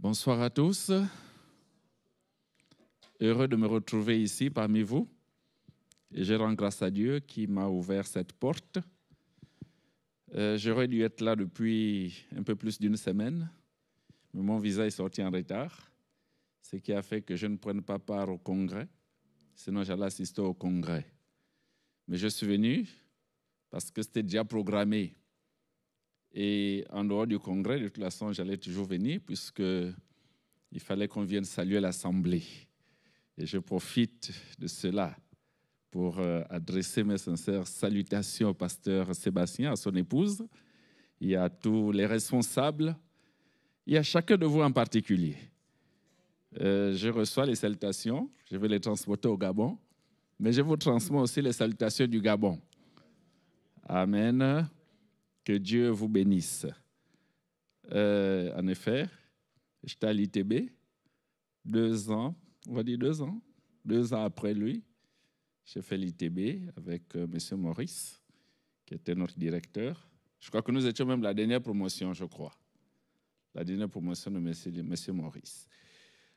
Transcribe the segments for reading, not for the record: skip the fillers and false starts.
Bonsoir à tous. Heureux de me retrouver ici parmi vous. Et je rends grâce à Dieu qui m'a ouvert cette porte. J'aurais dû être là depuis un peu plus d'une semaine, mais mon visa est sorti en retard, ce qui a fait que je ne prenne pas part au congrès. Sinon, j'allais assister au congrès. Mais je suis venu parce que c'était déjà programmé. Et en dehors du congrès, de toute façon, j'allais toujours venir puisqu'il fallait qu'on vienne saluer l'Assemblée. Et je profite de cela pour adresser mes sincères salutations au pasteur Sébastien, à son épouse, et à tous les responsables, et à chacun de vous en particulier. Je reçois les salutations, je vais les transporter au Gabon, mais je vous transmets aussi les salutations du Gabon. Amen. Que Dieu vous bénisse. En effet, j'étais à l'ITB, 2 ans, on va dire 2 ans, 2 ans après lui. J'ai fait l'ITB avec M. Maurice, qui était notre directeur. Je crois que nous étions même la dernière promotion, je crois. La dernière promotion de M. Maurice.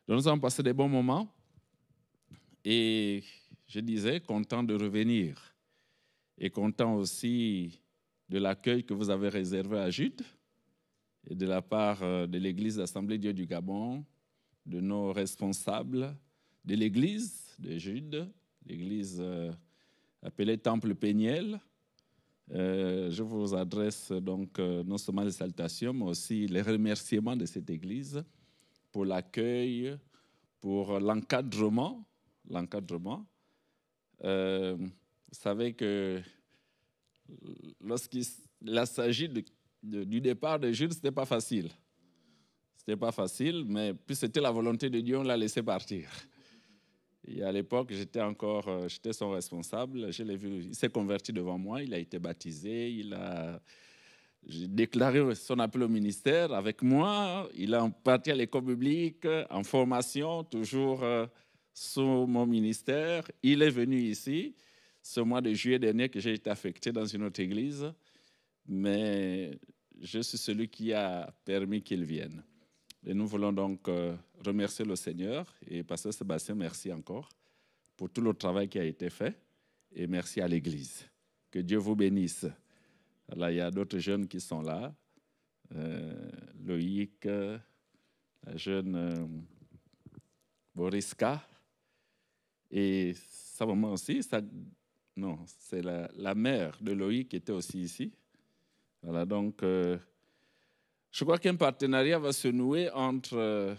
Donc nous avons passé des bons moments et je disais, content de revenir et content aussi de l'accueil que vous avez réservé à Jude et de la part de l'Église d'Assemblée Dieu du Gabon, de nos responsables de l'Église de Jude, l'Église appelée Temple Péniel. Je vous adresse donc non seulement les salutations, mais aussi les remerciements de cette Église pour l'accueil, pour l'encadrement. Vous savez que lorsqu'il s'agit du départ de Jude, ce n'était pas facile. C'était pas facile, mais puis c'était la volonté de Dieu, on l'a laissé partir. Et à l'époque, j'étais son responsable. Je l'ai vu, il s'est converti devant moi, il a été baptisé, j'ai déclaré son appel au ministère avec moi. Il est parti à l'école biblique, en formation, toujours sous mon ministère. Il est venu ici, ce mois de juillet dernier, que j'ai été affecté dans une autre église. Mais je suis celui qui a permis qu'il vienne. Et nous voulons donc remercier le Seigneur. Et Pasteur Sébastien, merci encore pour tout le travail qui a été fait. Et merci à l'Église. Que Dieu vous bénisse. Là, il y a d'autres jeunes qui sont là. Loïc, la jeune Boriska. Et sa maman aussi. Non, c'est la mère de Loïc qui était aussi ici. Voilà, donc... je crois qu'un partenariat va se nouer entre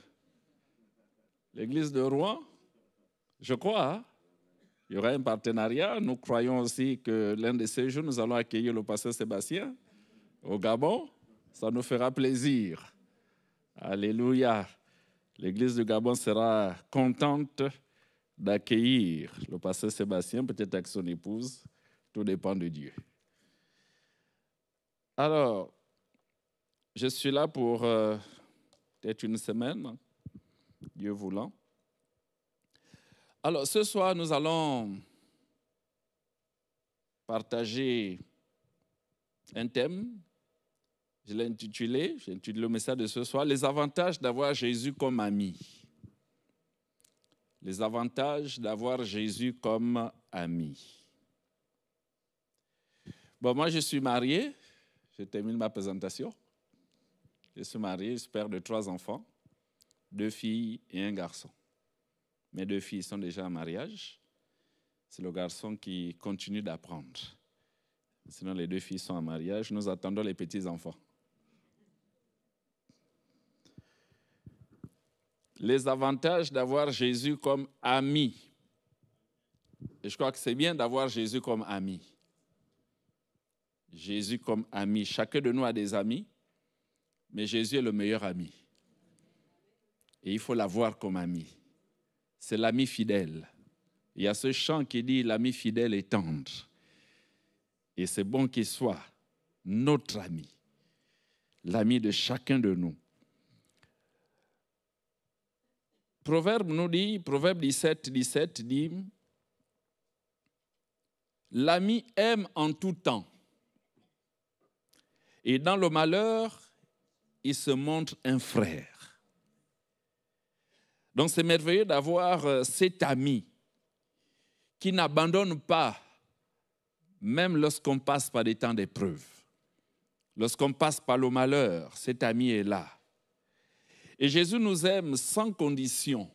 l'église de Rouen, je crois. Hein? Il y aura un partenariat. Nous croyons aussi que l'un de ces jours, nous allons accueillir le pasteur Sébastien au Gabon. Ça nous fera plaisir. Alléluia. L'église du Gabon sera contente d'accueillir le pasteur Sébastien, peut-être avec son épouse. Tout dépend de Dieu. Alors, je suis là pour peut-être une semaine, Dieu voulant. Alors, ce soir, nous allons partager un thème. Je l'ai intitulé, j'ai intitulé le message de ce soir, « Les avantages d'avoir Jésus comme ami ». Les avantages d'avoir Jésus comme ami. Bon, moi, je suis marié. Je termine ma présentation. Je suis marié, je suis père de 3 enfants, 2 filles et 1 garçon. Mes 2 filles sont déjà en mariage. C'est le garçon qui continue d'apprendre. Sinon, les 2 filles sont en mariage. Nous attendons les petits-enfants. Les avantages d'avoir Jésus comme ami. Et je crois que c'est bien d'avoir Jésus comme ami. Jésus comme ami. Chacun de nous a des amis. Mais Jésus est le meilleur ami. Et il faut l'avoir comme ami. C'est l'ami fidèle. Il y a ce chant qui dit « L'ami fidèle est tendre ». Et c'est bon qu'il soit notre ami. L'ami de chacun de nous. Proverbe 17 dit « L'ami aime en tout temps. Et dans le malheur, il se montre un frère. » Donc c'est merveilleux d'avoir cet ami qui n'abandonne pas, même lorsqu'on passe par des temps d'épreuve. Lorsqu'on passe par le malheur, cet ami est là. Et Jésus nous aime sans condition.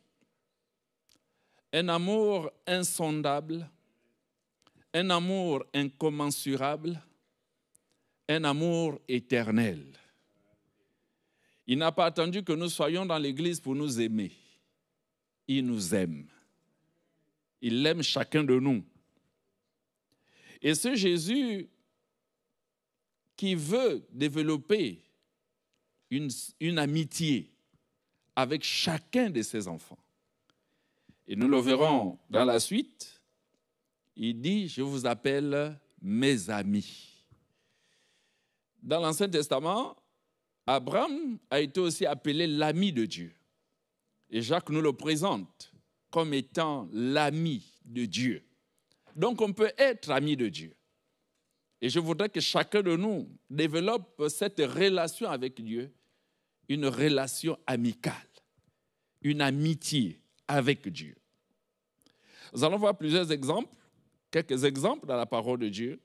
Un amour insondable, un amour incommensurable, un amour éternel. Il n'a pas attendu que nous soyons dans l'église pour nous aimer. Il nous aime. Il aime chacun de nous. Et ce Jésus qui veut développer une amitié avec chacun de ses enfants. Et nous le verrons dans la suite. Il dit, je vous appelle mes amis. Dans l'Ancien Testament, Abraham a été aussi appelé l'ami de Dieu. Et Jacques nous le présente comme étant l'ami de Dieu. Donc on peut être ami de Dieu. Et je voudrais que chacun de nous développe cette relation avec Dieu, une relation amicale, une amitié avec Dieu. Nous allons voir plusieurs exemples, quelques exemples dans la parole de Dieu,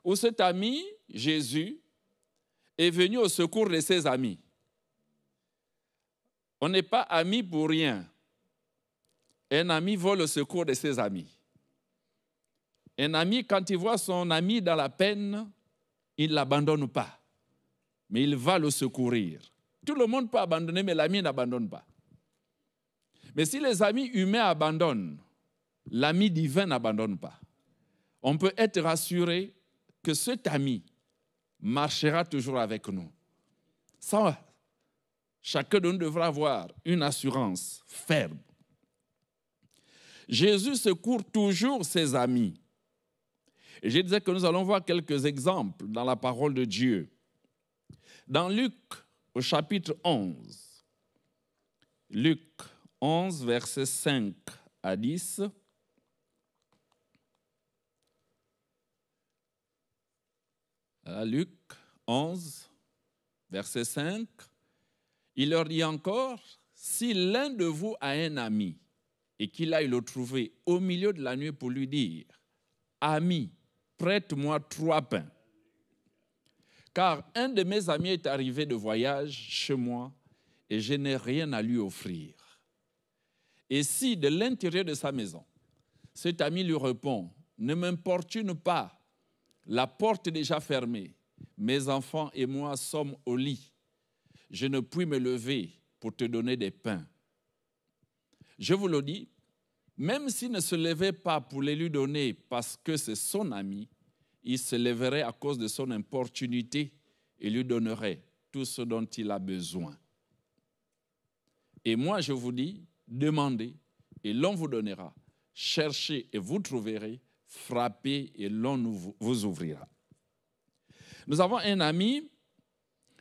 où cet ami, Jésus, est venu au secours de ses amis. On n'est pas amis pour rien. Un ami va au secours de ses amis. Un ami, quand il voit son ami dans la peine, il ne l'abandonne pas, mais il va le secourir. Tout le monde peut abandonner, mais l'ami n'abandonne pas. Mais si les amis humains abandonnent, l'ami divin n'abandonne pas. On peut être rassuré que cet ami marchera toujours avec nous. Ça, chacun de nous devra avoir une assurance ferme. Jésus secourt toujours ses amis. Et je disais que nous allons voir quelques exemples dans la parole de Dieu. Dans Luc, au chapitre 11, Luc 11, versets 5 à 10, Luc 11, verset 5, il leur dit encore, si l'un de vous a un ami et qu'il aille le trouver au milieu de la nuit pour lui dire, ami, prête-moi 3 pains, car un de mes amis est arrivé de voyage chez moi et je n'ai rien à lui offrir. Et si de l'intérieur de sa maison, cet ami lui répond, ne m'importune pas, la porte est déjà fermée, mes enfants et moi sommes au lit, je ne puis me lever pour te donner des pains. Je vous le dis, même s'il ne se levait pas pour les lui donner parce que c'est son ami, il se lèverait à cause de son importunité et lui donnerait tout ce dont il a besoin. Et moi, je vous dis, demandez et l'on vous donnera. Cherchez et vous trouverez. Frappez et l'on vous ouvrira. Nous avons un ami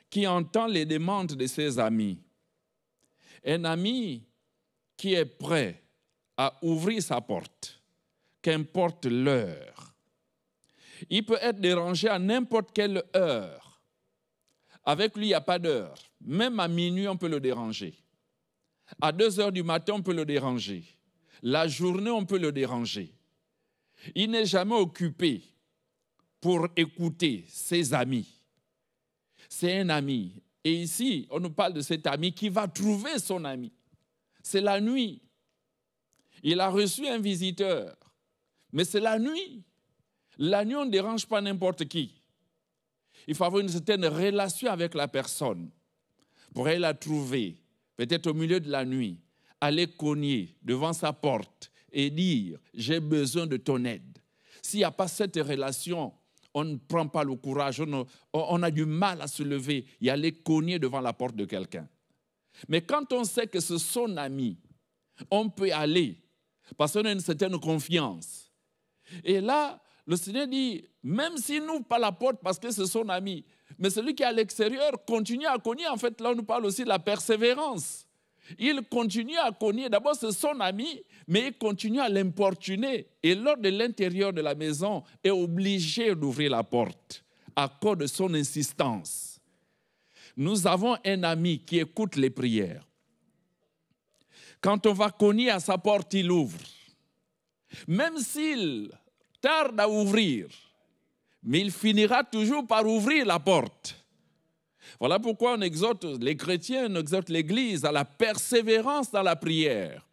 qui entend les demandes de ses amis. Un ami qui est prêt à ouvrir sa porte, qu'importe l'heure. Il peut être dérangé à n'importe quelle heure. Avec lui, il n'y a pas d'heure. Même à minuit, on peut le déranger. À 2 heures du matin, on peut le déranger. La journée, on peut le déranger. Il n'est jamais occupé pour écouter ses amis. C'est un ami. Et ici, on nous parle de cet ami qui va trouver son ami. C'est la nuit. Il a reçu un visiteur. Mais c'est la nuit. La nuit, on ne dérange pas n'importe qui. Il faut avoir une certaine relation avec la personne pour aller la trouver, peut-être au milieu de la nuit, aller cogner devant sa porte et dire « j'ai besoin de ton aide ». S'il n'y a pas cette relation, on ne prend pas le courage, on a du mal à se lever et aller cogner devant la porte de quelqu'un. Mais quand on sait que c'est son ami, on peut aller parce qu'on a une certaine confiance. Et là, le Seigneur dit, même s'il n'ouvre pas la porte parce que c'est son ami, mais celui qui est à l'extérieur continue à cogner. En fait, là, on nous parle aussi de la persévérance. Il continue à cogner. D'abord, c'est son ami, mais il continue à l'importuner. Et lors de l'intérieur de la maison, est obligé d'ouvrir la porte à cause de son insistance. Nous avons un ami qui écoute les prières. Quand on va cogner à sa porte, il ouvre. Même s'il tarde à ouvrir, mais il finira toujours par ouvrir la porte. Voilà pourquoi on exhorte les chrétiens, on exhorte l'Église à la persévérance dans la prière.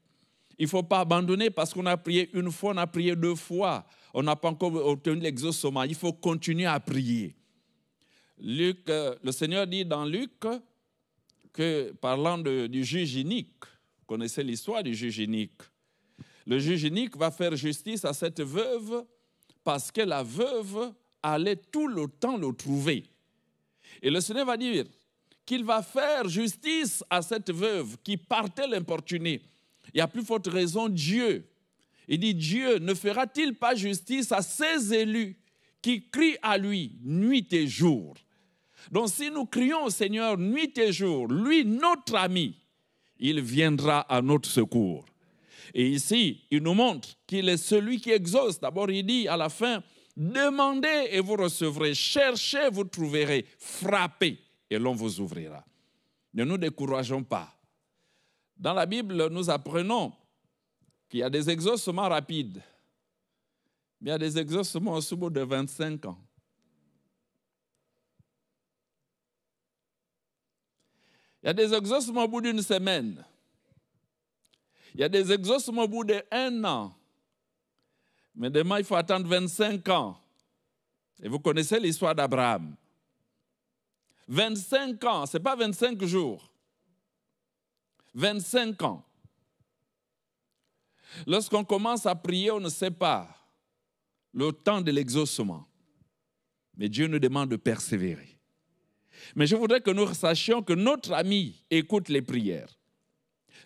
Il ne faut pas abandonner parce qu'on a prié une fois, on a prié 2 fois. On n'a pas encore obtenu l'exaucement. Il faut continuer à prier. Le Seigneur dit dans Luc que, parlant du juge inique, vous connaissez l'histoire du juge inique, le juge inique va faire justice à cette veuve parce que la veuve allait tout le temps le trouver. Et le Seigneur va dire qu'il va faire justice à cette veuve qui partait l'importuner. Et à plus forte raison, Dieu. Il dit, Dieu ne fera-t-il pas justice à ses élus qui crient à lui nuit et jour? Donc si nous crions au Seigneur nuit et jour, lui, notre ami, il viendra à notre secours. Et ici, il nous montre qu'il est celui qui exauce. D'abord, il dit à la fin, demandez et vous recevrez, cherchez, vous trouverez, frappez et l'on vous ouvrira. Ne nous décourageons pas. Dans la Bible, nous apprenons qu'il y a des exaucements rapides, mais il y a des exaucements au bout de 25 ans. Il y a des exaucements au bout d'une semaine. Il y a des exaucements au bout d'1 an. Mais demain, il faut attendre 25 ans. Et vous connaissez l'histoire d'Abraham. 25 ans, ce n'est pas 25 jours. 25 ans. Lorsqu'on commence à prier, on ne sait pas le temps de l'exaucement. Mais Dieu nous demande de persévérer. Mais je voudrais que nous sachions que notre ami écoute les prières.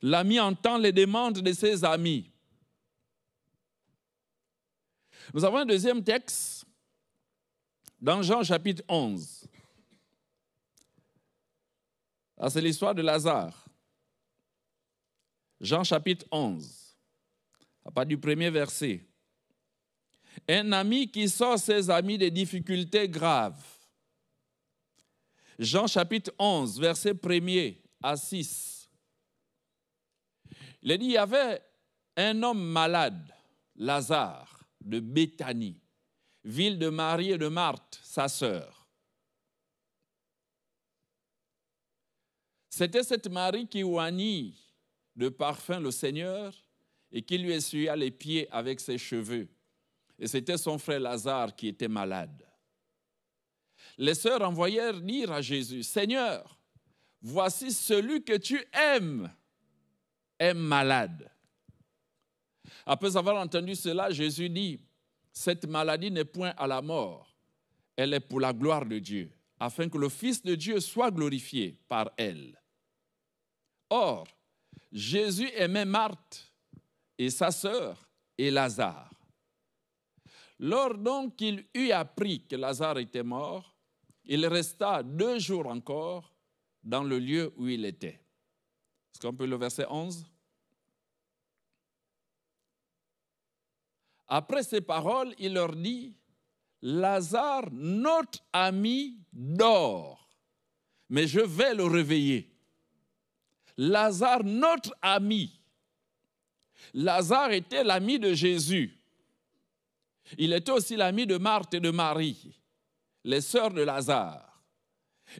L'ami entend les demandes de ses amis. Nous avons un deuxième texte dans Jean chapitre 11. C'est l'histoire de Lazare. Jean chapitre 11, à partir du 1er verset. Un ami qui sort ses amis des difficultés graves. Jean chapitre 11, verset 1er à 6. Il dit, il y avait un homme malade, Lazare, de Béthanie, ville de Marie et de Marthe, sa sœur. C'était cette Marie qui oignit de parfum le Seigneur et qui lui essuya les pieds avec ses cheveux. Et c'était son frère Lazare qui était malade. Les sœurs envoyèrent dire à Jésus, « Seigneur, voici celui que tu aimes est malade. » Après avoir entendu cela, Jésus dit, « Cette maladie n'est point à la mort, elle est pour la gloire de Dieu, afin que le Fils de Dieu soit glorifié par elle. » Or, Jésus aimait Marthe et sa sœur et Lazare. Lors donc qu'il eut appris que Lazare était mort, il resta 2 jours encore dans le lieu où il était. Est-ce qu'on peut le verset 11? Après ces paroles, il leur dit, Lazare, notre ami, dort, mais je vais le réveiller. Lazare, notre ami. Lazare était l'ami de Jésus. Il était aussi l'ami de Marthe et de Marie, les sœurs de Lazare.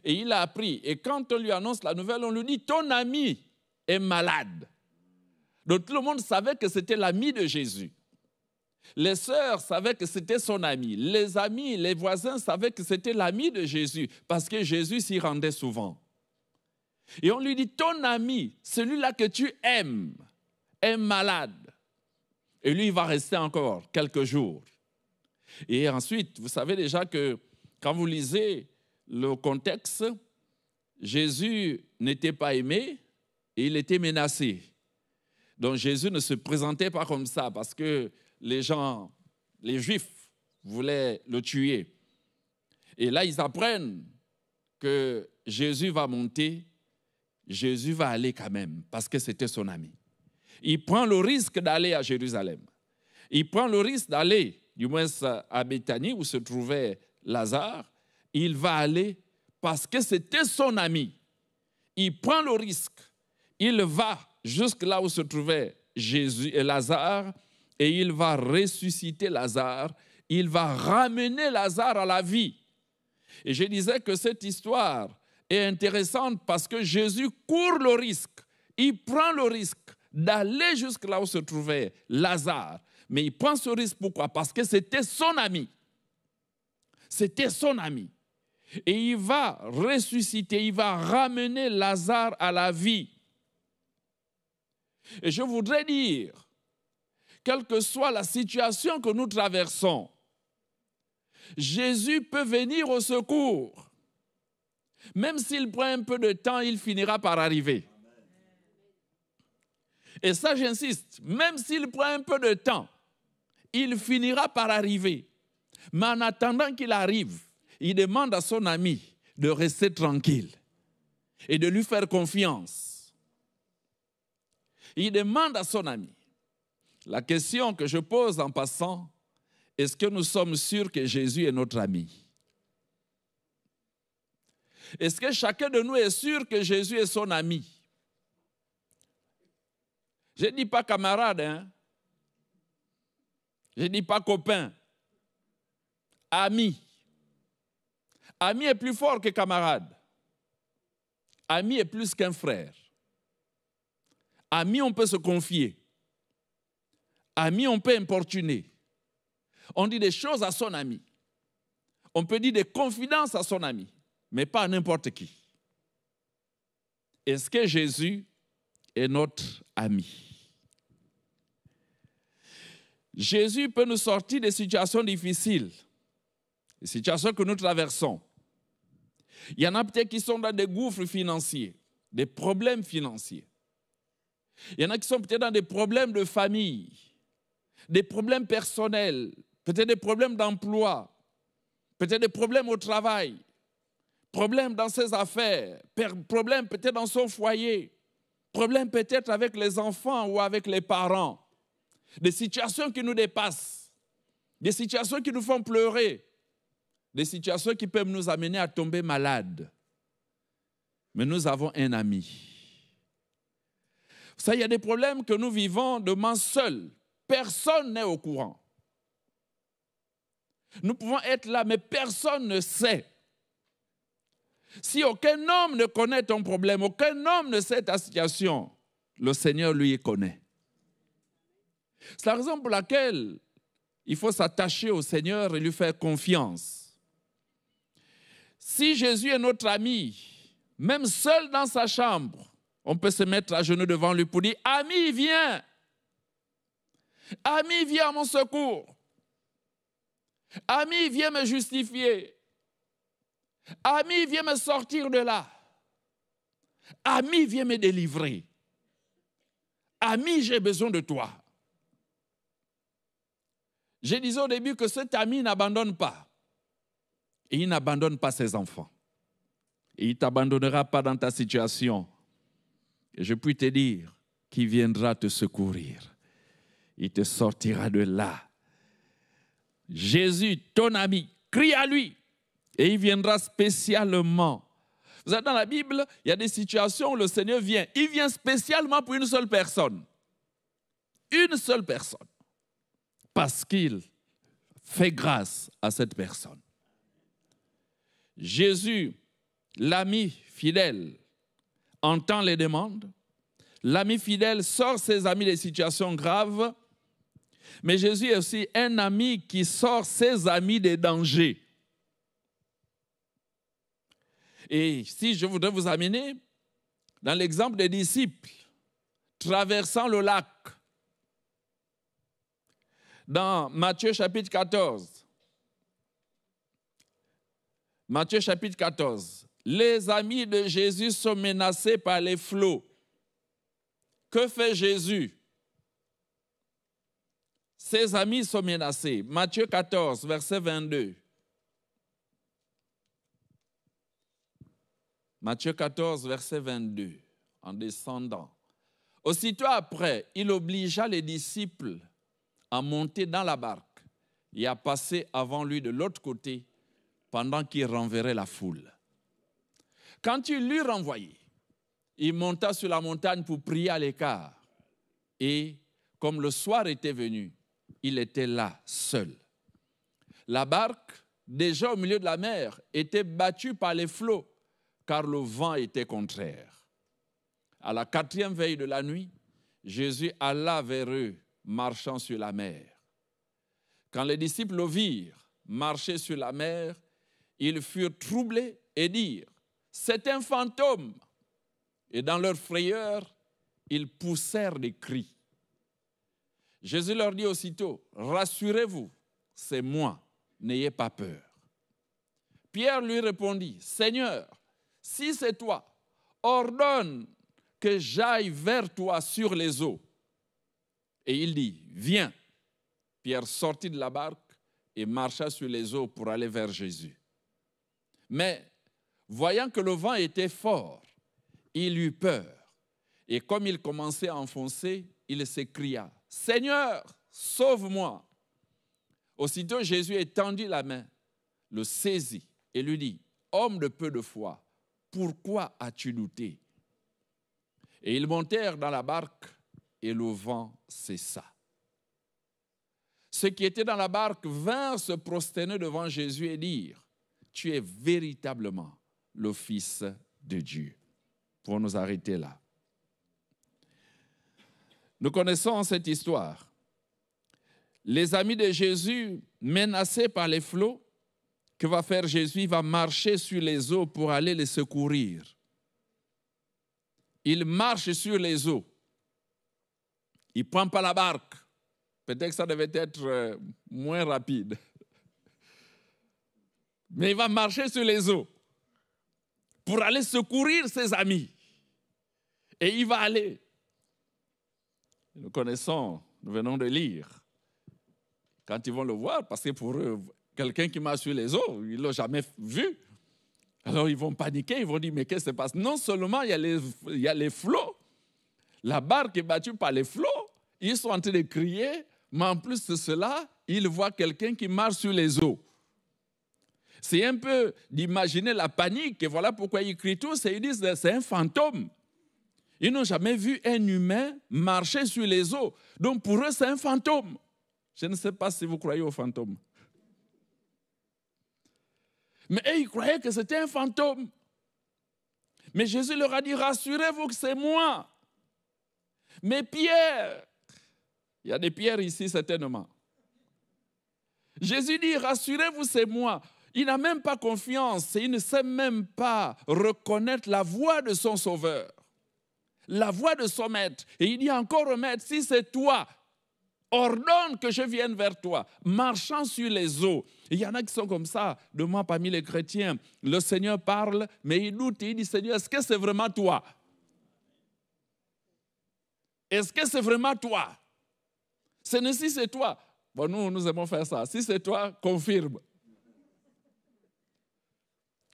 Et il a appris. Et quand on lui annonce la nouvelle, on lui dit, ton ami est malade. Donc tout le monde savait que c'était l'ami de Jésus. Les sœurs savaient que c'était son ami. Les amis, les voisins savaient que c'était l'ami de Jésus parce que Jésus s'y rendait souvent. Et on lui dit, ton ami, celui-là que tu aimes, est malade. Et lui, il va rester encore quelques jours. Et ensuite, vous savez déjà que quand vous lisez le contexte, Jésus n'était pas aimé et il était menacé. Donc Jésus ne se présentait pas comme ça parce que les Juifs voulaient le tuer. Et là, ils apprennent que Jésus va monter. Jésus va aller quand même, parce que c'était son ami. Il prend le risque d'aller à Jérusalem. Il prend le risque d'aller, du moins à Béthanie, où se trouvait Lazare. Il va aller parce que c'était son ami. Il prend le risque. Il va jusque là où se trouvait Jésus et Lazare, et il va ressusciter Lazare, il va ramener Lazare à la vie. Et je disais que cette histoire est intéressante parce que Jésus court le risque, il prend le risque d'aller jusque là où se trouvait Lazare. Mais il prend ce risque pourquoi? Parce que c'était son ami. C'était son ami. Et il va ressusciter, il va ramener Lazare à la vie. Et je voudrais dire, quelle que soit la situation que nous traversons, Jésus peut venir au secours. Même s'il prend un peu de temps, il finira par arriver. Et ça, j'insiste, même s'il prend un peu de temps, il finira par arriver. Mais en attendant qu'il arrive, il demande à son ami de rester tranquille et de lui faire confiance. Il demande à son ami. La question que je pose en passant, est-ce que nous sommes sûrs que Jésus est notre ami? Est-ce que chacun de nous est sûr que Jésus est son ami? Je ne dis pas camarade, hein? Je ne dis pas copain. Ami. Ami est plus fort que camarade. Ami est plus qu'un frère. Ami, on peut se confier. Ami, on peut importuner. On dit des choses à son ami. On peut dire des confidences à son ami, mais pas à n'importe qui. Est-ce que Jésus est notre ami? Jésus peut nous sortir des situations difficiles, des situations que nous traversons. Il y en a peut-être qui sont dans des gouffres financiers, des problèmes financiers. Il y en a qui sont peut-être dans des problèmes de famille, des problèmes personnels, peut-être des problèmes d'emploi, peut-être des problèmes au travail, problèmes dans ses affaires, problèmes peut-être dans son foyer, problèmes peut-être avec les enfants ou avec les parents. Des situations qui nous dépassent, des situations qui nous font pleurer, des situations qui peuvent nous amener à tomber malades. Mais nous avons un ami. Ça, il y a des problèmes que nous vivons de main seule. Personne n'est au courant. Nous pouvons être là, mais personne ne sait. Si aucun homme ne connaît ton problème, aucun homme ne sait ta situation, le Seigneur, lui, connaît. C'est la raison pour laquelle il faut s'attacher au Seigneur et lui faire confiance. Si Jésus est notre ami, même seul dans sa chambre, on peut se mettre à genoux devant lui pour dire « Ami, viens! Ami, viens à mon secours! Ami, viens me justifier! Ami, viens me sortir de là! Ami, viens me délivrer! Ami, j'ai besoin de toi! » Je disais au début que cet ami n'abandonne pas. Et il n'abandonne pas ses enfants. Et il ne t'abandonnera pas dans ta situation. Et je puis te dire qu'il viendra te secourir. Il te sortira de là. Jésus, ton ami, crie à lui. Et il viendra spécialement. Vous savez, dans la Bible, il y a des situations où le Seigneur vient. Il vient spécialement pour une seule personne. Une seule personne. Parce qu'il fait grâce à cette personne. Jésus, l'ami fidèle, entend les demandes. L'ami fidèle sort ses amis des situations graves. Mais Jésus est aussi un ami qui sort ses amis des dangers. Et si je voudrais vous amener dans l'exemple des disciples traversant le lac, dans Matthieu chapitre 14. Matthieu chapitre 14. Les amis de Jésus sont menacés par les flots. Que fait Jésus? Ses amis sont menacés. Matthieu 14, verset 22. Matthieu 14, verset 22. En descendant. Aussitôt après, il obligea les disciples à monter dans la barque et à passer avant lui de l'autre côté pendant qu'il renverrait la foule. Quand il l'eut renvoyé, il monta sur la montagne pour prier à l'écart. Et comme le soir était venu, il était là, seul. La barque, déjà au milieu de la mer, était battue par les flots, car le vent était contraire. À la 4e veille de la nuit, Jésus alla vers eux, marchant sur la mer. Quand les disciples le virent marcher sur la mer, ils furent troublés et dirent « C'est un fantôme !» Et dans leur frayeur, ils poussèrent des cris. Jésus leur dit aussitôt « Rassurez-vous, c'est moi, n'ayez pas peur. » Pierre lui répondit « Seigneur, si c'est toi, ordonne que j'aille vers toi sur les eaux. » Et il dit « Viens !» Pierre sortit de la barque et marcha sur les eaux pour aller vers Jésus. Mais, voyant que le vent était fort, il eut peur. Et comme il commençait à enfoncer, il s'écria « Seigneur, sauve-moi !» Aussitôt Jésus étendit la main, le saisit et lui dit « Homme de peu de foi, pourquoi as-tu douté ?» Et ils montèrent dans la barque et le vent cessa. Ceux qui étaient dans la barque vinrent se prosterner devant Jésus et dire « Tu es véritablement le Fils de Dieu. » Pour nous arrêter là. Nous connaissons cette histoire. Les amis de Jésus, menacés par les flots, que va faire Jésus? Il va marcher sur les eaux pour aller les secourir. Il marche sur les eaux. Il ne prend pas la barque. Peut-être que ça devait être moins rapide. Mais il va marcher sur les eaux pour aller secourir ses amis. Et il va aller. Nous connaissons, nous venons de lire. Quand ils vont le voir, parce que pour eux, quelqu'un qui marche sur les eaux, ils ne l'ont jamais vu. Alors ils vont paniquer, ils vont dire, mais qu'est-ce qui se passe? Non seulement il y a les flots, la barque est battue par les flots, ils sont en train de crier, mais en plus de cela, ils voient quelqu'un qui marche sur les eaux. C'est un peu d'imaginer la panique, et voilà pourquoi ils crient tous, et ils disent, c'est un fantôme. Ils n'ont jamais vu un humain marcher sur les eaux. Donc pour eux, c'est un fantôme. Je ne sais pas si vous croyez aux fantômes. Mais eux, ils croyaient que c'était un fantôme. Mais Jésus leur a dit, rassurez-vous que c'est moi. Mais Pierre, il y a des pierres ici certainement. Jésus dit, rassurez-vous, c'est moi. Il n'a même pas confiance, il ne sait même pas reconnaître la voix de son sauveur, la voix de son maître. Et il dit encore au maître, si c'est toi, ordonne que je vienne vers toi, marchant sur les eaux. Et il y en a qui sont comme ça, de moi parmi les chrétiens. Le Seigneur parle, mais il doute, il dit, Seigneur, est-ce que c'est vraiment toi? Est-ce que c'est vraiment toi? Si c'est toi, bon, nous aimons faire ça. Si c'est toi, confirme.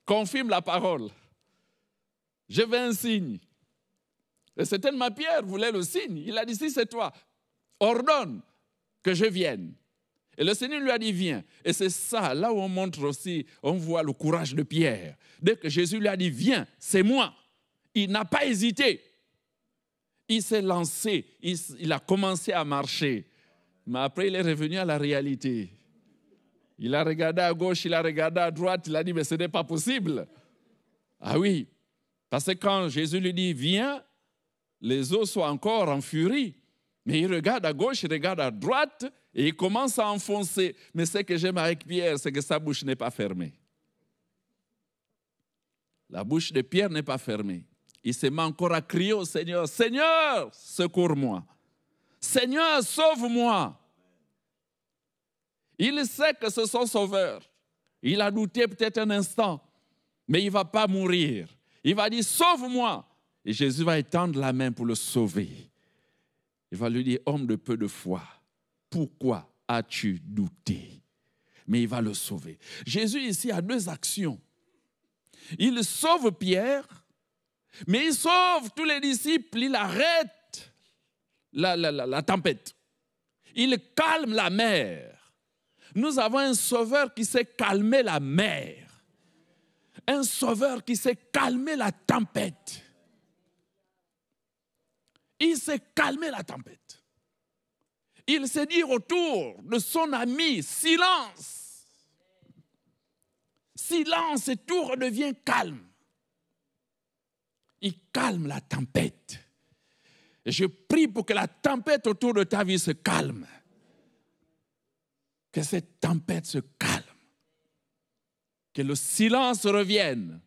Confirme la parole. Je veux un signe. Et certainement Pierre voulait le signe. Il a dit, si c'est toi, ordonne que je vienne. Et le Seigneur lui a dit, viens. Et c'est ça, là où on montre aussi, on voit le courage de Pierre. Dès que Jésus lui a dit, viens, c'est moi. Il n'a pas hésité. Il s'est lancé, il a commencé à marcher. Mais après, il est revenu à la réalité. Il a regardé à gauche, il a regardé à droite, il a dit, mais ce n'est pas possible. Ah oui, parce que quand Jésus lui dit, viens, les eaux sont encore en furie. Mais il regarde à gauche, il regarde à droite, et il commence à enfoncer. Mais ce que j'aime avec Pierre, c'est que sa bouche n'est pas fermée. La bouche de Pierre n'est pas fermée. Il se met encore à crier au Seigneur, « Seigneur, secours-moi. Seigneur, sauve-moi. » Il sait que c'est son sauveur. Il a douté peut-être un instant, mais il ne va pas mourir. Il va dire, « Sauve-moi. » Et Jésus va étendre la main pour le sauver. Il va lui dire, « Homme de peu de foi, pourquoi as-tu douté? » Mais il va le sauver. Jésus ici a deux actions. Il sauve Pierre, mais il sauve tous les disciples, il arrête la tempête. Il calme la mer. Nous avons un sauveur qui sait calmer la mer. Un sauveur qui sait calmer la tempête. il s'est calmé la tempête. Il s'est dit autour de son ami, silence. Silence et tout redevient calme. Il calme la tempête. Et je prie pour que la tempête autour de ta vie se calme. Que cette tempête se calme. Que le silence revienne.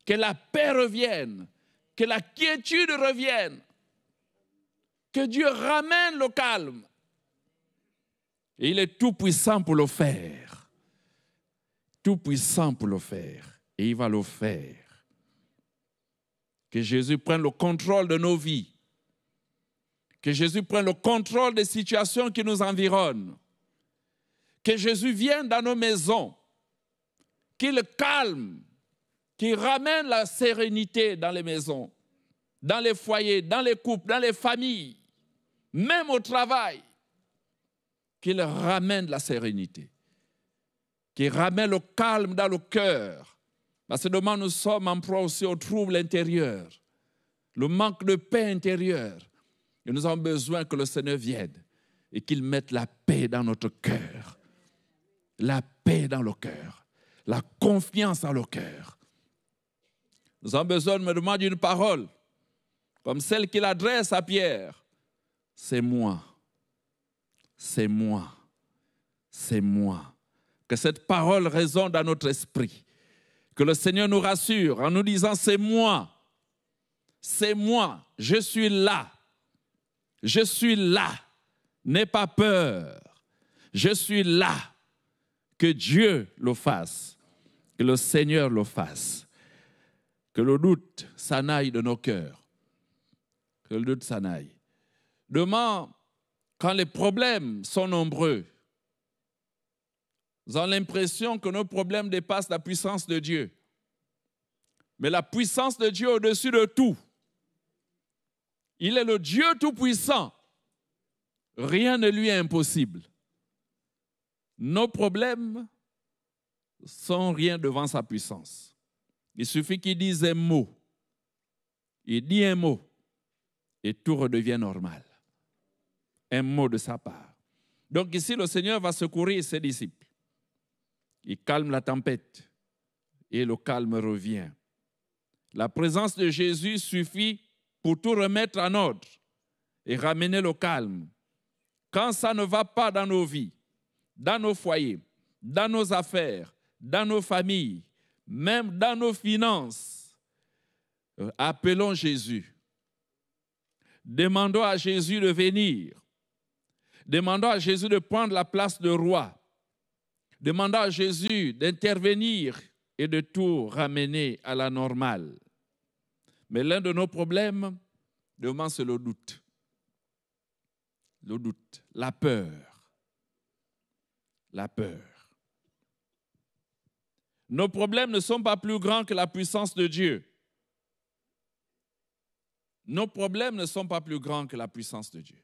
Que la paix revienne. Que la quiétude revienne. Que Dieu ramène le calme. Et il est tout puissant pour le faire. Tout puissant pour le faire. Et il va le faire. Que Jésus prenne le contrôle de nos vies. Que Jésus prenne le contrôle des situations qui nous environnent. Que Jésus vienne dans nos maisons. Qu'il calme. Qu'il ramène la sérénité dans les maisons, dans les foyers, dans les couples, dans les familles, même au travail. Qu'il ramène la sérénité. Qu'il ramène le calme dans le cœur. Parce que demain, nous sommes en proie aussi au trouble intérieur, le manque de paix intérieure. Et nous avons besoin que le Seigneur vienne et qu'il mette la paix dans notre cœur. La paix dans le cœur. La confiance dans le cœur. Nous avons besoin de me demander une parole, comme celle qu'il adresse à Pierre. C'est moi. C'est moi. C'est moi. Que cette parole résonne dans notre esprit. Que le Seigneur nous rassure en nous disant, c'est moi. C'est moi. Je suis là. Je suis là. N'aie pas peur. Je suis là. Que Dieu le fasse. Que le Seigneur le fasse. Que le doute s'en aille de nos cœurs. Que le doute s'en aille. Demain, quand les problèmes sont nombreux, nous avons l'impression que nos problèmes dépassent la puissance de Dieu. Mais la puissance de Dieu est au-dessus de tout. Il est le Dieu tout-puissant. Rien ne lui est impossible. Nos problèmes sont rien devant sa puissance. Il suffit qu'il dise un mot. Il dit un mot et tout redevient normal. Un mot de sa part. Donc ici, le Seigneur va secourir ses disciples. Il calme la tempête et le calme revient. La présence de Jésus suffit pour tout remettre en ordre et ramener le calme. Quand ça ne va pas dans nos vies, dans nos foyers, dans nos affaires, dans nos familles, même dans nos finances, appelons Jésus. Demandons à Jésus de venir. Demandons à Jésus de prendre la place de roi. Demandons à Jésus d'intervenir et de tout ramener à la normale. Mais l'un de nos problèmes, demain, c'est le doute. Le doute, la peur. La peur. Nos problèmes ne sont pas plus grands que la puissance de Dieu. Nos problèmes ne sont pas plus grands que la puissance de Dieu.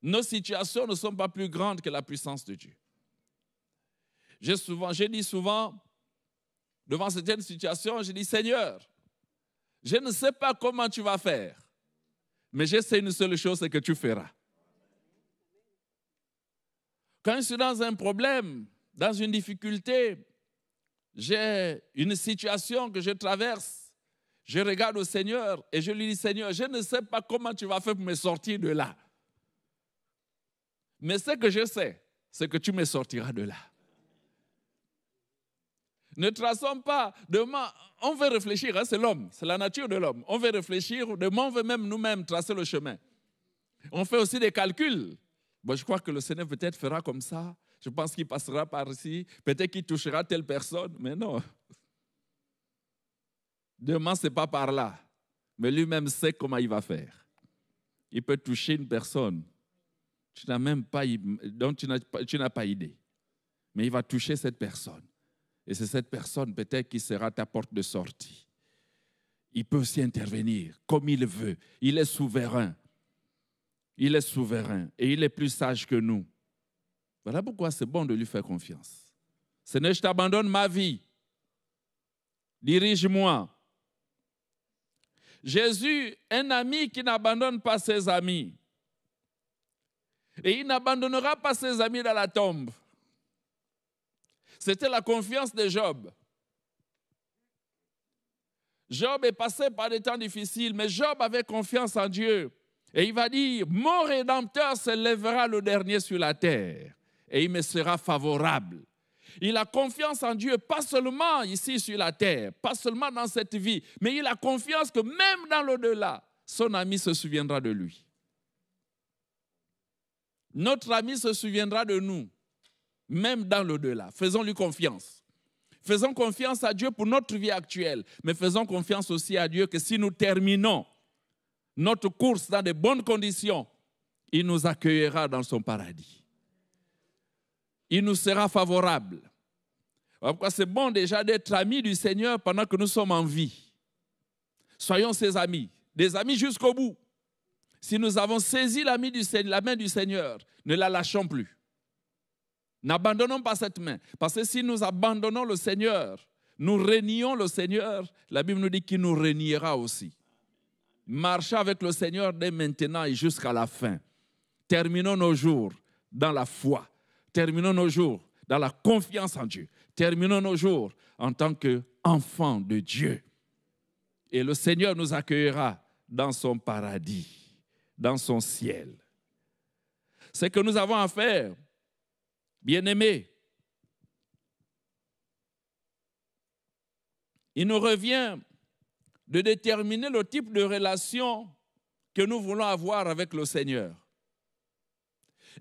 Nos situations ne sont pas plus grandes que la puissance de Dieu. J'ai dit souvent, devant certaines situations, je dis, Seigneur, je ne sais pas comment tu vas faire, mais je sais une seule chose, c'est que tu feras. Quand je suis dans un problème, dans une difficulté, j'ai une situation que je traverse, je regarde au Seigneur et je lui dis, Seigneur, je ne sais pas comment tu vas faire pour me sortir de là. Mais ce que je sais, c'est que tu me sortiras de là. Ne traçons pas, demain, on veut réfléchir, hein, c'est l'homme, c'est la nature de l'homme. On veut réfléchir, demain on veut même nous-mêmes tracer le chemin. On fait aussi des calculs. Bon, je crois que le Seigneur peut-être fera comme ça, je pense qu'il passera par ici, peut-être qu'il touchera telle personne, mais non. Demain, ce n'est pas par là, mais lui-même sait comment il va faire. Il peut toucher une personne dont tu n'as pas idée, mais il va toucher cette personne. Et c'est cette personne peut-être qui sera ta porte de sortie. Il peut aussi intervenir comme il veut. Il est souverain. Il est souverain et il est plus sage que nous. Voilà pourquoi c'est bon de lui faire confiance. Seigneur, je t'abandonne ma vie. Dirige-moi. Jésus, un ami qui n'abandonne pas ses amis. Et il n'abandonnera pas ses amis dans la tombe. C'était la confiance de Job. Job est passé par des temps difficiles, mais Job avait confiance en Dieu. Et il va dire, mon Rédempteur se lèvera le dernier sur la terre et il me sera favorable. Il a confiance en Dieu, pas seulement ici sur la terre, pas seulement dans cette vie, mais il a confiance que même dans l'au-delà, son ami se souviendra de lui. Notre ami se souviendra de nous, même dans l'au-delà. Faisons-lui confiance. Faisons confiance à Dieu pour notre vie actuelle, mais faisons confiance aussi à Dieu que si nous terminons notre course dans de bonnes conditions, il nous accueillera dans son paradis. Il nous sera favorable. Pourquoi c'est bon déjà d'être amis du Seigneur pendant que nous sommes en vie. Soyons ses amis, des amis jusqu'au bout. Si nous avons saisi la main du Seigneur, ne la lâchons plus. N'abandonnons pas cette main. Parce que si nous abandonnons le Seigneur, nous renions le Seigneur, la Bible nous dit qu'il nous reniera aussi. Marchons avec le Seigneur dès maintenant et jusqu'à la fin. Terminons nos jours dans la foi. Terminons nos jours dans la confiance en Dieu. Terminons nos jours en tant qu'enfants de Dieu. Et le Seigneur nous accueillera dans son paradis, dans son ciel. Ce que nous avons à faire, bien-aimés, il nous revient de déterminer le type de relation que nous voulons avoir avec le Seigneur.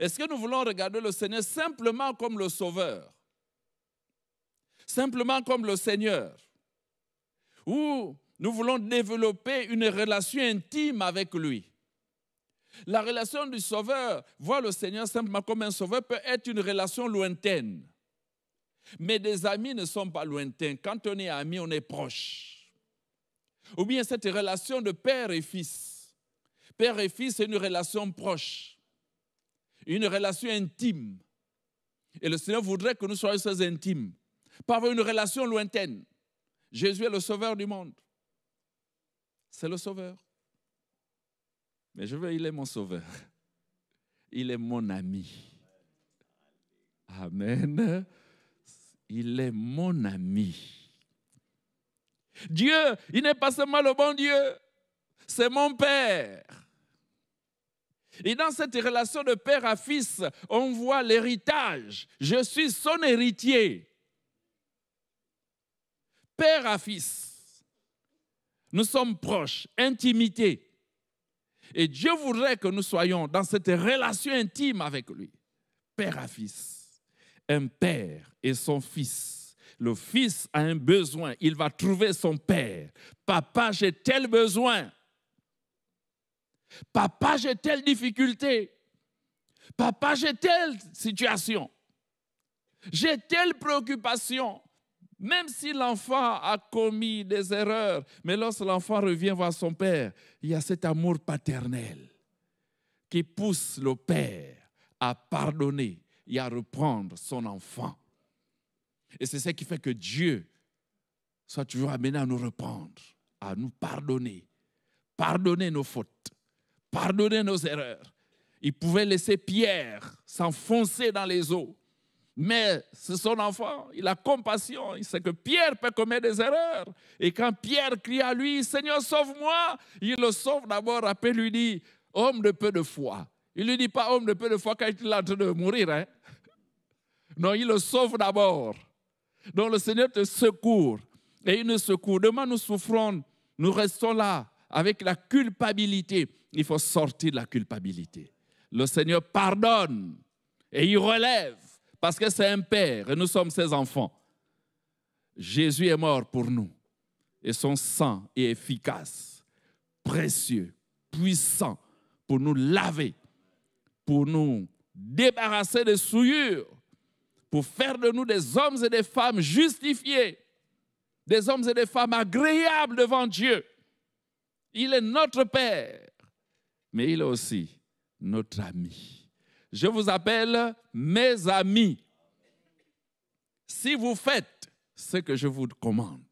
Est-ce que nous voulons regarder le Seigneur simplement comme le Sauveur, simplement comme le Seigneur, ou nous voulons développer une relation intime avec lui? La relation du Sauveur, voir le Seigneur simplement comme un Sauveur, peut être une relation lointaine. Mais des amis ne sont pas lointains. Quand on est amis, on est proche. Ou bien cette relation de père et fils. Père et fils, c'est une relation proche. Une relation intime. Et le Seigneur voudrait que nous soyons ces intimes. Pas avoir une relation lointaine. Jésus est le Sauveur du monde. C'est le Sauveur. Mais il est mon Sauveur. Il est mon ami. Amen. Il est mon ami. Dieu, il n'est pas seulement le bon Dieu, c'est mon Père. Et dans cette relation de père à fils, on voit l'héritage. Je suis son héritier. Père à fils. Nous sommes proches, intimité. Et Dieu voudrait que nous soyons dans cette relation intime avec lui. Père à fils. Un père et son fils. Le fils a un besoin. Il va trouver son père. Papa, j'ai tel besoin. Papa, j'ai telle difficulté. Papa, j'ai telle situation. J'ai telle préoccupation. Même si l'enfant a commis des erreurs, mais lorsque l'enfant revient voir son père, il y a cet amour paternel qui pousse le père à pardonner et à reprendre son enfant. Et c'est ce qui fait que Dieu soit toujours amené à nous reprendre, à nous pardonner. Pardonner nos fautes, pardonner nos erreurs. Il pouvait laisser Pierre s'enfoncer dans les eaux. Mais c'est son enfant, il a compassion, il sait que Pierre peut commettre des erreurs. Et quand Pierre crie à lui, « Seigneur, sauve-moi », il le sauve d'abord, après lui dit, « Homme de peu de foi ». Il ne lui dit pas « Homme de peu de foi » quand il est en train de mourir. Hein? Non, il le sauve d'abord. Donc le Seigneur te secourt. Et il nous secourt. Demain, nous souffrons, nous restons là avec la culpabilité. Il faut sortir de la culpabilité. Le Seigneur pardonne et il relève. Parce que c'est un père et nous sommes ses enfants. Jésus est mort pour nous. Et son sang est efficace, précieux, puissant pour nous laver, pour nous débarrasser des souillures, pour faire de nous des hommes et des femmes justifiés, des hommes et des femmes agréables devant Dieu. Il est notre Père, mais il est aussi notre ami. Je vous appelle mes amis. Si vous faites ce que je vous commande,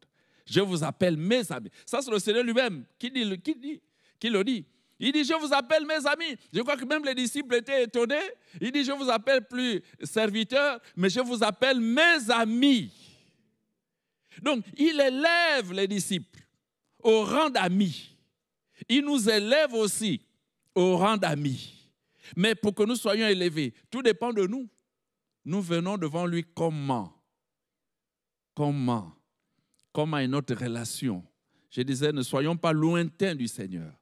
Je vous appelle mes amis. Ça, c'est le Seigneur lui-même qui le dit. Il dit, je vous appelle mes amis. Je crois que même les disciples étaient étonnés. Il dit, je vous appelle plus serviteurs, mais je vous appelle mes amis. Donc, il élève les disciples au rang d'amis. Il nous élève aussi au rang d'amis. Mais pour que nous soyons élevés, tout dépend de nous. Nous venons devant lui comment? Comment est notre relation? Je disais, ne soyons pas lointains du Seigneur.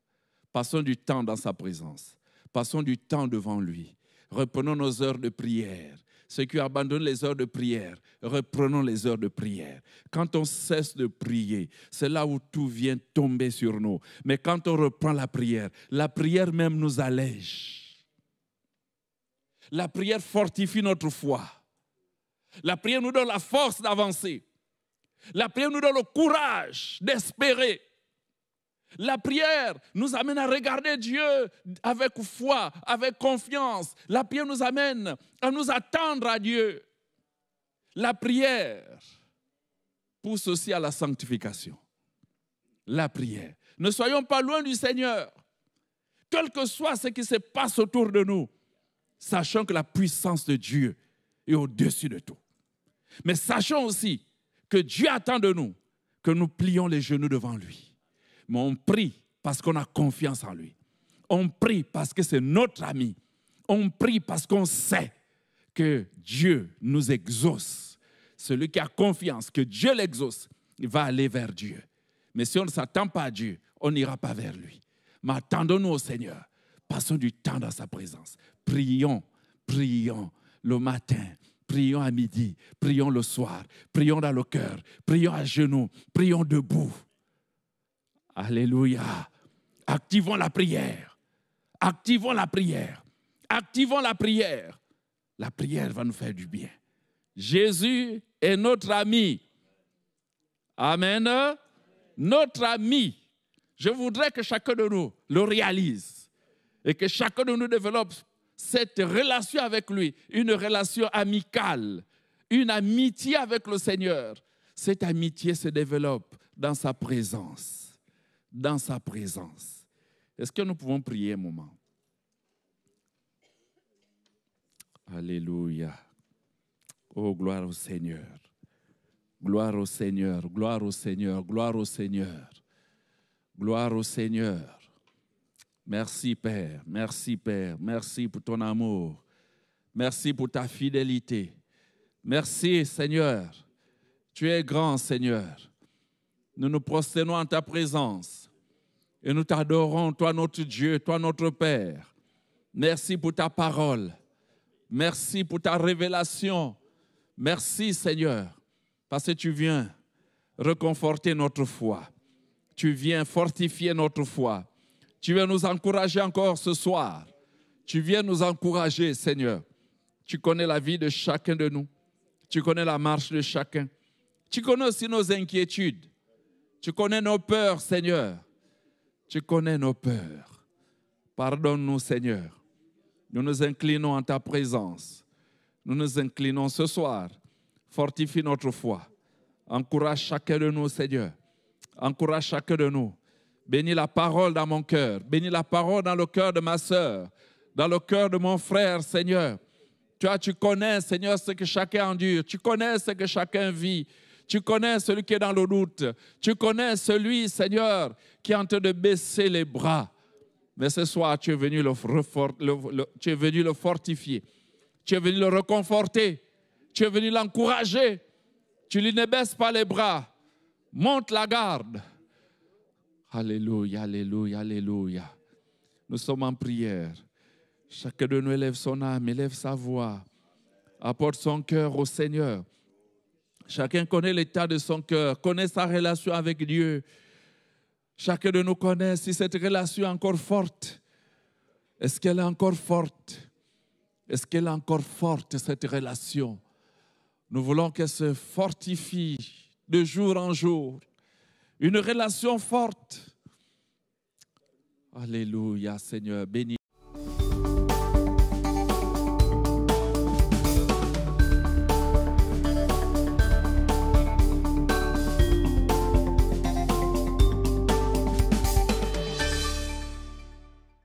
Passons du temps dans sa présence. Passons du temps devant lui. Reprenons nos heures de prière. Ceux qui abandonnent les heures de prière, reprenons les heures de prière. Quand on cesse de prier, c'est là où tout vient tomber sur nous. Mais quand on reprend la prière même nous allège. La prière fortifie notre foi. La prière nous donne la force d'avancer. La prière nous donne le courage d'espérer. La prière nous amène à regarder Dieu avec foi, avec confiance. La prière nous amène à nous attendre à Dieu. La prière pousse aussi à la sanctification. La prière. Ne soyons pas loin du Seigneur. Quel que soit ce qui se passe autour de nous, sachant que la puissance de Dieu est au-dessus de tout. Mais sachons aussi que Dieu attend de nous que nous plions les genoux devant lui. Mais on prie parce qu'on a confiance en lui. On prie parce que c'est notre ami. On prie parce qu'on sait que Dieu nous exauce. Celui qui a confiance que Dieu l'exauce, il va aller vers Dieu. Mais si on ne s'attend pas à Dieu, on n'ira pas vers lui. Mais attendons-nous au Seigneur. Passons du temps dans sa présence. Prions le matin. Prions à midi, prions le soir, prions dans le cœur, prions à genoux, prions debout. Alléluia. Activons la prière. Activons la prière. Activons la prière. La prière va nous faire du bien. Jésus est notre ami. Amen. Notre ami. Je voudrais que chacun de nous le réalise et que chacun de nous développe cette relation avec lui, une relation amicale, une amitié avec le Seigneur. Cette amitié se développe dans sa présence. Dans sa présence. Est-ce que nous pouvons prier un moment? Alléluia. Oh, gloire au Seigneur. Gloire au Seigneur, gloire au Seigneur, gloire au Seigneur. Gloire au Seigneur. Merci Père, merci Père, merci pour ton amour. Merci pour ta fidélité. Merci Seigneur. Tu es grand Seigneur. Nous nous prosternons en ta présence et nous t'adorons, toi notre Dieu, toi notre Père. Merci pour ta parole. Merci pour ta révélation. Merci Seigneur, parce que tu viens reconforter notre foi. Tu viens fortifier notre foi. Tu viens nous encourager encore ce soir. Tu viens nous encourager, Seigneur. Tu connais la vie de chacun de nous. Tu connais la marche de chacun. Tu connais aussi nos inquiétudes. Tu connais nos peurs, Seigneur. Tu connais nos peurs. Pardonne-nous, Seigneur. Nous nous inclinons en ta présence. Nous nous inclinons ce soir. Fortifie notre foi. Encourage chacun de nous, Seigneur. Encourage chacun de nous. Bénis la parole dans mon cœur. Bénis la parole dans le cœur de ma sœur. Dans le cœur de mon frère, Seigneur. Toi, tu connais, Seigneur, ce que chacun endure. Tu connais ce que chacun vit. Tu connais celui qui est dans le doute. Tu connais celui, Seigneur, qui est en train de baisser les bras. Mais ce soir, tu es venu le fortifier. Tu es venu le reconforter. Tu es venu l'encourager. Tu lui ne baisses pas les bras. Monte la garde. Alléluia, alléluia, alléluia. Nous sommes en prière. Chacun de nous élève son âme, élève sa voix. Apporte son cœur au Seigneur. Chacun connaît l'état de son cœur, connaît sa relation avec Dieu. Chacun de nous connaît si cette relation est encore forte. Est-ce qu'elle est encore forte? Est-ce qu'elle est encore forte, cette relation? Nous voulons qu'elle se fortifie de jour en jour. Une relation forte. Alléluia, Seigneur, bénis.